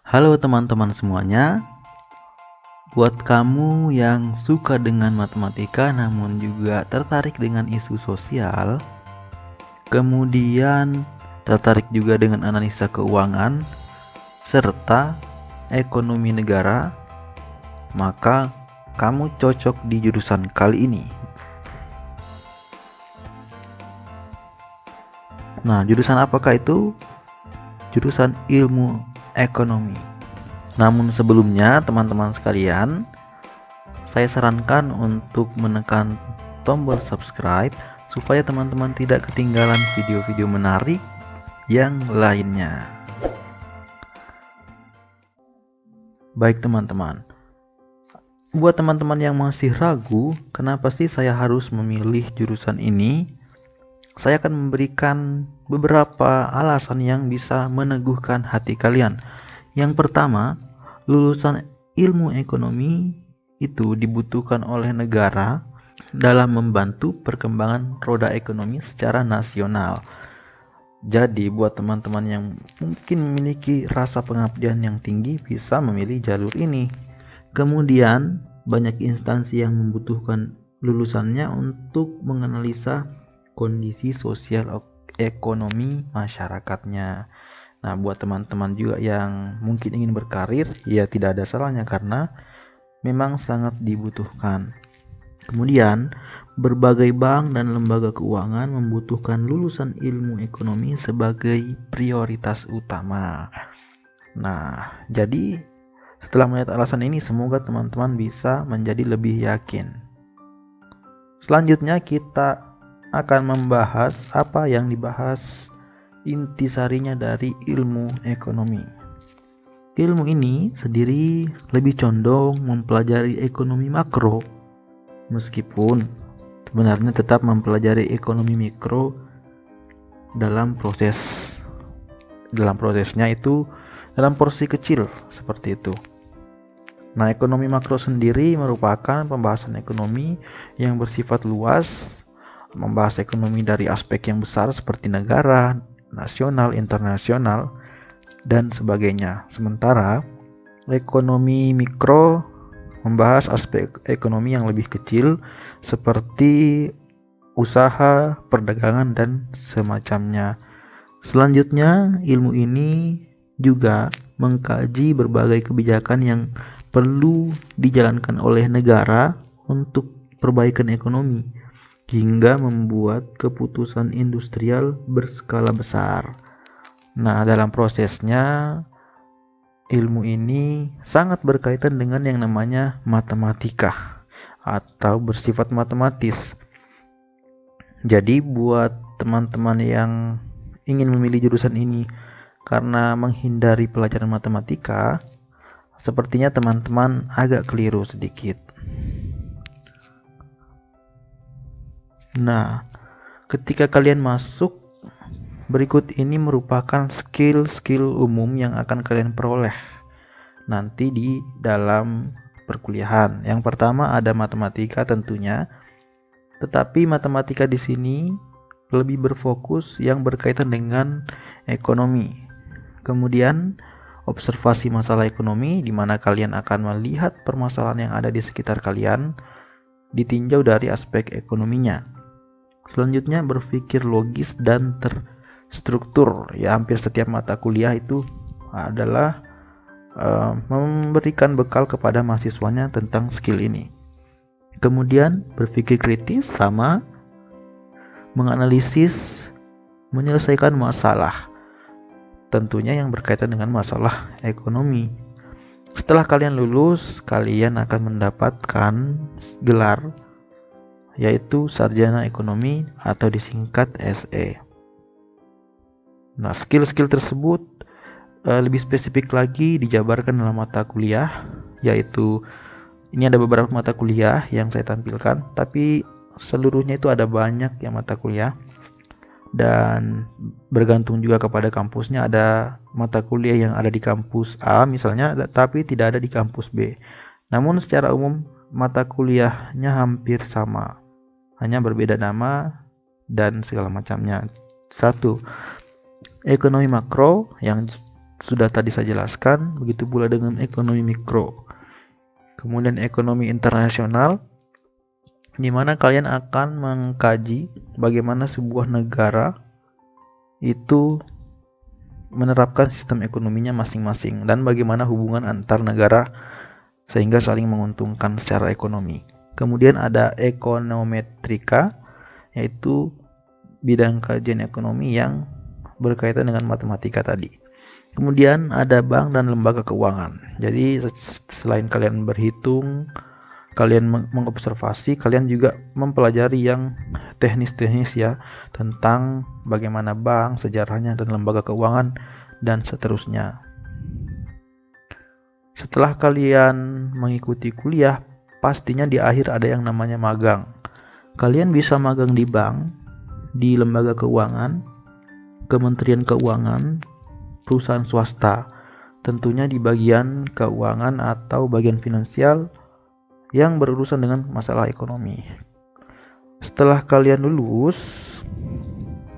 Halo teman-teman semuanya, buat kamu yang suka dengan matematika namun juga tertarik dengan isu sosial, kemudian tertarik juga dengan analisa keuangan, serta ekonomi negara, maka kamu cocok di jurusan kali ini. Nah, jurusan apakah itu? Jurusan ilmu ekonomi. Namun sebelumnya teman-teman sekalian, saya sarankan untuk menekan tombol subscribe supaya teman-teman tidak ketinggalan video-video menarik yang lainnya. Baik teman-teman, buat teman-teman yang masih ragu kenapa sih saya harus memilih jurusan ini, saya akan memberikan beberapa alasan yang bisa meneguhkan hati kalian. Yang pertama, lulusan ilmu ekonomi itu dibutuhkan oleh negara dalam membantu perkembangan roda ekonomi secara nasional. Jadi buat teman-teman yang mungkin memiliki rasa pengabdian yang tinggi bisa memilih jalur ini. Kemudian banyak instansi yang membutuhkan lulusannya untuk menganalisa kondisi sosial ekonomi masyarakatnya. Nah, buat teman-teman juga yang mungkin ingin berkarir, ya tidak ada salahnya karena memang sangat dibutuhkan. Kemudian, berbagai bank dan lembaga keuangan membutuhkan lulusan ilmu ekonomi sebagai prioritas utama. Nah, jadi setelah melihat alasan ini, semoga teman-teman bisa menjadi lebih yakin. Selanjutnya kita akan membahas apa yang dibahas intisarinya dari ilmu ekonomi. Ilmu ini sendiri lebih condong mempelajari ekonomi makro, meskipun sebenarnya tetap mempelajari ekonomi mikro dalam prosesnya itu dalam porsi kecil seperti itu. Nah, ekonomi makro sendiri merupakan pembahasan ekonomi yang bersifat luas, membahas ekonomi dari aspek yang besar seperti negara, nasional, internasional, dan sebagainya. Sementara ekonomi mikro membahas aspek ekonomi yang lebih kecil seperti usaha, perdagangan, dan semacamnya. Selanjutnya, ilmu ini juga mengkaji berbagai kebijakan yang perlu dijalankan oleh negara untuk perbaikan ekonomi hingga membuat keputusan industrial berskala besar. Nah, dalam prosesnya ilmu ini sangat berkaitan dengan yang namanya matematika atau bersifat matematis. Jadi buat teman-teman yang ingin memilih jurusan ini karena menghindari pelajaran matematika, sepertinya teman-teman agak keliru sedikit. Nah, ketika kalian masuk, berikut ini merupakan skill-skill umum yang akan kalian peroleh nanti di dalam perkuliahan. Yang pertama ada matematika tentunya, tetapi matematika di sini lebih berfokus yang berkaitan dengan ekonomi. Kemudian observasi masalah ekonomi, di mana kalian akan melihat permasalahan yang ada di sekitar kalian ditinjau dari aspek ekonominya. Selanjutnya berpikir logis dan terstruktur. Ya, hampir setiap mata kuliah itu adalah memberikan bekal kepada mahasiswanya tentang skill ini. Kemudian berpikir kritis sama menganalisis, menyelesaikan masalah. Tentunya yang berkaitan dengan masalah ekonomi. Setelah kalian lulus, kalian akan mendapatkan gelar yaitu sarjana ekonomi atau disingkat SE. Nah, skill-skill tersebut lebih spesifik lagi dijabarkan dalam mata kuliah, yaitu ini ada beberapa mata kuliah yang saya tampilkan, tapi seluruhnya itu ada banyak yang mata kuliah dan bergantung juga kepada kampusnya. Ada mata kuliah yang ada di kampus A misalnya, tapi tidak ada di kampus B. Namun secara umum mata kuliahnya hampir sama, hanya berbeda nama dan segala macamnya. 1. Ekonomi makro yang sudah tadi saya jelaskan, begitu pula dengan ekonomi mikro. Kemudian ekonomi internasional, di mana kalian akan mengkaji bagaimana sebuah negara itu menerapkan sistem ekonominya masing-masing dan bagaimana hubungan antar negara sehingga saling menguntungkan secara ekonomi. Kemudian ada ekonometrika, yaitu bidang kajian ekonomi yang berkaitan dengan matematika tadi. Kemudian ada bank dan lembaga keuangan. Jadi selain kalian berhitung, kalian mengobservasi, kalian juga mempelajari yang teknis-teknis ya, tentang bagaimana bank, sejarahnya, dan lembaga keuangan, dan seterusnya. Setelah kalian mengikuti kuliah, pastinya di akhir ada yang namanya magang. Kalian bisa magang di bank, di lembaga keuangan, Kementerian Keuangan, perusahaan swasta, tentunya di bagian keuangan atau bagian finansial yang berurusan dengan masalah ekonomi. Setelah kalian lulus,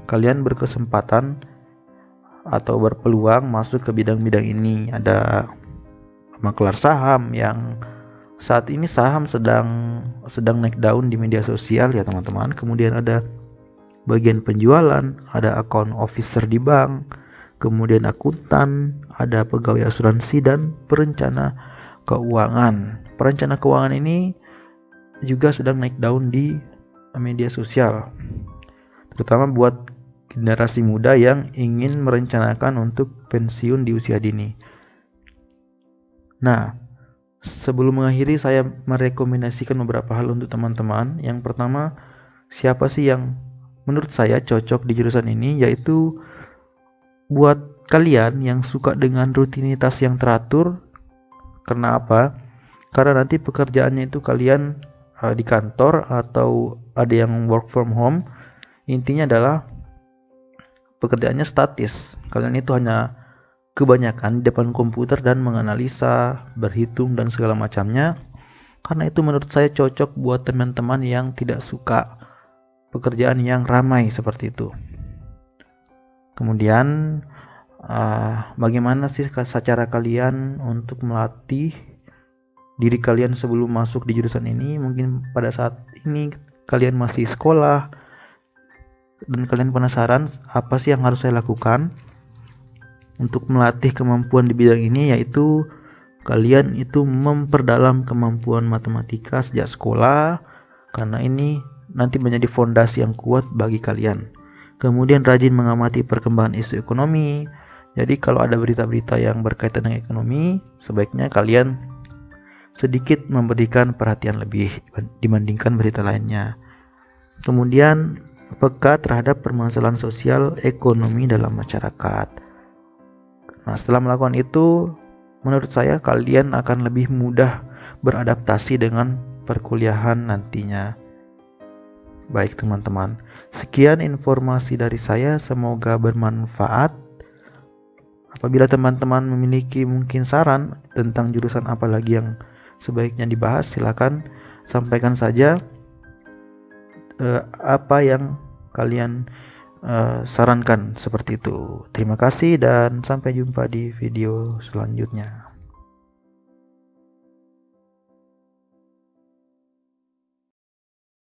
kalian berkesempatan atau berpeluang masuk ke bidang-bidang ini. Ada maklar saham, yang saat ini saham sedang naik daun di media sosial ya teman-teman. Kemudian ada bagian penjualan, ada account officer di bank, kemudian akuntan, ada pegawai asuransi, dan perencana keuangan. Perencana keuangan ini juga sedang naik daun di media sosial, terutama buat generasi muda yang ingin merencanakan untuk pensiun di usia dini. Nah, sebelum mengakhiri, saya merekomendasikan beberapa hal untuk teman-teman. Yang pertama, siapa sih yang menurut saya cocok di jurusan ini, yaitu buat kalian yang suka dengan rutinitas yang teratur. Karena apa? Karena nanti pekerjaannya itu kalian di kantor atau ada yang work from home. Intinya adalah pekerjaannya statis. Kalian itu hanya kebanyakan di depan komputer dan menganalisa, berhitung, dan segala macamnya. Karena itu menurut saya cocok buat teman-teman yang tidak suka pekerjaan yang ramai seperti itu. Kemudian bagaimana sih cara kalian untuk melatih diri kalian sebelum masuk di jurusan ini? Mungkin pada saat ini kalian masih sekolah dan kalian penasaran apa sih yang harus saya lakukan untuk melatih kemampuan di bidang ini, yaitu kalian itu memperdalam kemampuan matematika sejak sekolah, karena ini nanti menjadi fondasi yang kuat bagi kalian. Kemudian rajin mengamati perkembangan isu ekonomi. Jadi kalau ada berita-berita yang berkaitan dengan ekonomi, sebaiknya kalian sedikit memberikan perhatian lebih dibandingkan berita lainnya. Kemudian peka terhadap permasalahan sosial ekonomi dalam masyarakat. Nah, setelah melakukan itu, menurut saya kalian akan lebih mudah beradaptasi dengan perkuliahan nantinya. Baik teman-teman, sekian informasi dari saya, semoga bermanfaat. Apabila teman-teman memiliki mungkin saran tentang jurusan apa lagi yang sebaiknya dibahas, silakan sampaikan saja apa yang kalian sarankan seperti itu. Terima kasih dan sampai jumpa di video selanjutnya.